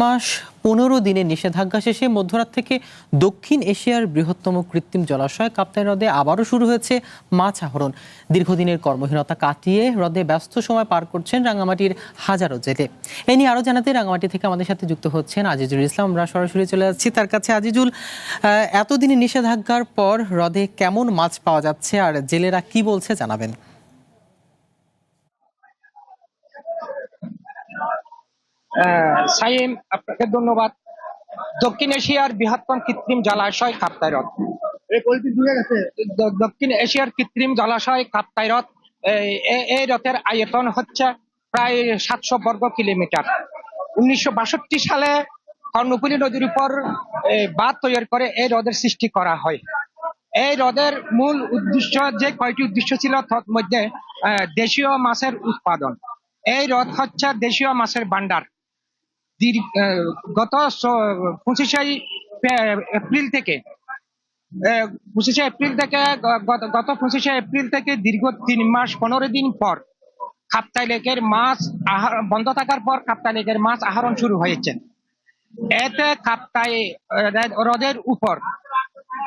মাস 15 দিনের নিষেধাজ্ঞা শেষে মধ্যরাত থেকে দক্ষিণ এশিয়ার বৃহত্তম কৃত্রিম জলাশয় কাপ্তাই হ্রদে আবারও শুরু হয়েছে মাছ আহরণ। দীর্ঘদিনের কর্মহীনতা কাটিয়ে হ্রদে ব্যস্ত সময় পার করছেন রাঙামাটির হাজারো জেলে। এ নিয়ে আরো জানাতে রাঙামাটি থেকে আমাদের সাথে যুক্ত হচ্ছেন আজিজুল ইসলাম। আমরা সরাসরি চলে যাচ্ছি তার কাছে। আজিজুল, এতদিনের নিষেধাজ্ঞার পর হ্রদে কেমন মাছ পাওয়া যাচ্ছে আর জেলেরা কি বলছে জানাবেন। সাইম, আপনাকে ধন্যবাদ। দক্ষিণ এশিয়ার বৃহত্তম কৃত্রিম জলাশয় কাপ্তাই হ্রদ। দক্ষিণ এশিয়ার কৃত্রিম জলাশয় কাপ্তাই হ্রদ। এই হ্রদের আয়তন হচ্ছে প্রায় 700 বর্গ কিলোমিটার। 1962 সালে কর্ণফুলী নদীর উপর বাঁধ তৈরি করে এই হ্রদের সৃষ্টি করা হয়। এই হ্রদের মূল উদ্দেশ্য, যে কয়টি উদ্দেশ্য ছিল তার মধ্যে দেশীয় মাছের উৎপাদন। এই হ্রদ হচ্ছে দেশীয় মাছের ভান্ডার। গত 25শে এপ্রিল থেকে গত 25শে এপ্রিল থেকে দীর্ঘ 3 মাস 15 দিন পর কাপ্তাই লেকের মাছ বন্ধ থাকার পর কাপ্তাই লেকের মাছ আহরণ শুরু হয়েছে। এতে কাপ্তাই হ্রদের উপর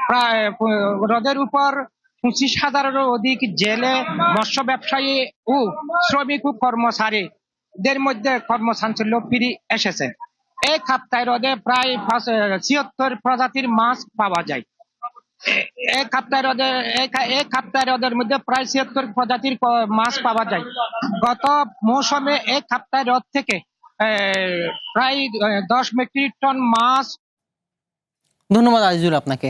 প্রায় 25,000-এরও অধিক জেলে, মৎস্য ব্যবসায়ী ও শ্রমিক ও কর্মচারীদের মধ্যে কর্মচাঞ্চল্য ফিরে এসেছে। এই কাপ্তাই হ্রদে প্রায় 76 প্রজাতির মাছ পাওয়া যায়। এই কাপ্তাই হ্রদের মধ্যে প্রায় 76 প্রজাতির মাছ পাওয়া যায়। গত মৌসুমে এই কাপ্তাই হ্রদ থেকে প্রায় 10 মেট্রিক টন মাছ। ধন্যবাদ আজিজুল আপনাকে।